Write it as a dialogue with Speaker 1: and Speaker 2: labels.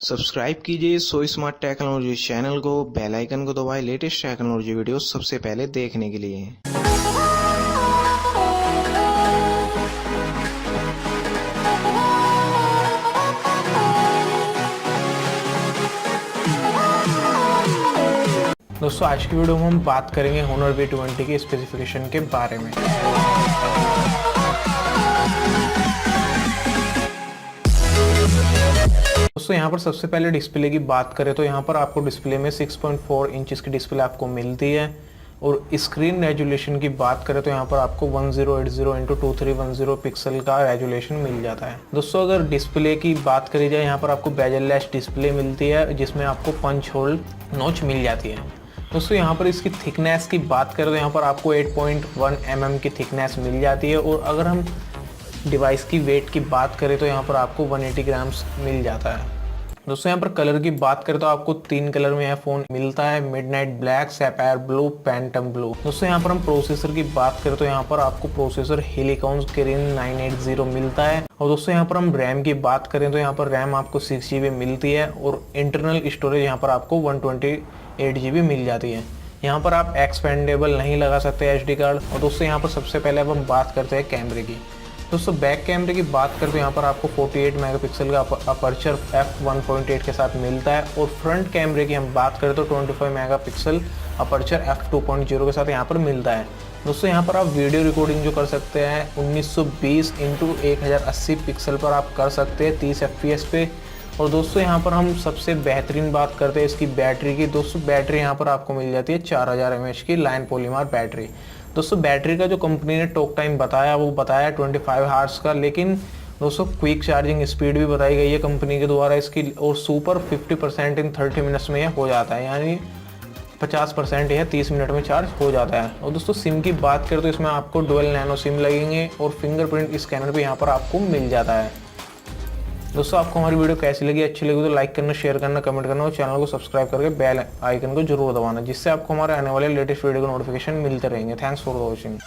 Speaker 1: Subscribe कीजिए so smart technology channel को, bell icon को दबाएं लेटेस्ट टेक्नोलॉजी वीडियो सबसे पहले देखने के लिए।
Speaker 2: दोस्तों आज की वीडियो में हम बात करेंगे Honor V20 के स्पेसिफिकेशन के बारे में। दोस्तों यहाँ पर सबसे पहले डिस्प्ले की बात करें तो यहाँ पर आपको डिस्प्ले में 6.4 इंचेस की डिस्प्ले आपको मिलती है और स्क्रीन रेजोल्यूशन की बात करें तो यहाँ पर आपको 1080x2310 पिक्सल का रेजोल्यूशन मिल जाता है। दोस्तों अगर डिस्प्ले की बात करी जाए यहाँ पर आपको बेजल-लेस डिस्प्ले मिलती है जिसमें आपको पंच होल नॉच मिल जाती है। दोस्तों यहाँ पर इसकी थिकनेस की बात करें तो यहाँ पर आपको 8.1 mm की थिकनेस मिल जाती है और अगर हम डिवाइस की वेट की बात करें तो यहाँ पर आपको 180 ग्राम्स मिल जाता है। दोस्तों यहाँ पर कलर की बात करें तो आपको 3 कलर में यह फ़ोन मिलता है, midnight black, sapphire blue, Pantum blue. दोस्तों यहाँ पर हम प्रोसेसर की बात करें तो यहाँ पर आपको प्रोसेसर HiSilicon Kirin 980 मिलता है। और दोस्तों यहाँ पर हम रैम की बात करें तो यहाँ पर रैम आपको 6 GB मिलती है और इंटरनल स्टोरेज यहाँ पर आपको 128 GB मिल जाती है। यहाँ पर आप एक्सपेंडेबल नहीं लगा सकते SD कार्ड। और दोस्तों यहाँ पर सबसे पहले अब हम बात करते हैं कैमरे की। दोस्तों बैक कैमरे की बात करें तो यहाँ पर आपको 48 मेगापिक्सल का अपर्चर f1.8 के साथ मिलता है और फ्रंट कैमरे की हम बात करें तो 25 मेगापिक्सल अपर्चर f2.0 के साथ यहाँ पर मिलता है। दोस्तों यहाँ पर आप वीडियो रिकॉर्डिंग जो कर सकते हैं 1920x1080 पिक्सल पर आप कर सकते हैं 30 FPS पे। और दोस्तों यहाँ पर हम सबसे बेहतरीन बात करते हैं इसकी बैटरी की। दोस्तों बैटरी यहाँ पर आपको मिल जाती है 4000 mAh की लाइन पॉलीमर बैटरी। दोस्तों बैटरी का जो कंपनी ने टॉक टाइम बताया वो बताया 25 हार्स का, लेकिन दोस्तों क्विक चार्जिंग स्पीड भी बताई गई है कंपनी के द्वारा इसकी और सुपर 50% इन 30 मिनट्स में यह हो जाता है, यानी 50% यह 30 मिनट में चार्ज हो जाता है। और दोस्तों सिम की बात करें तो इसमें आपको डुअल नैनो सिम लगेंगे और फिंगरप्रिंट स्कैनर भी यहाँ पर आपको मिल जाता है। दोस्तों आपको हमारी वीडियो कैसी लगी, अच्छी लगी तो लाइक करना, शेयर करना, कमेंट करना और चैनल को सब्सक्राइब करके बेल आइकन को जरूर दबाना, जिससे आपको हमारे आने वाले लेटेस्ट वीडियो के नोटिफिकेशन मिलते रहेंगे। Thanks for watching.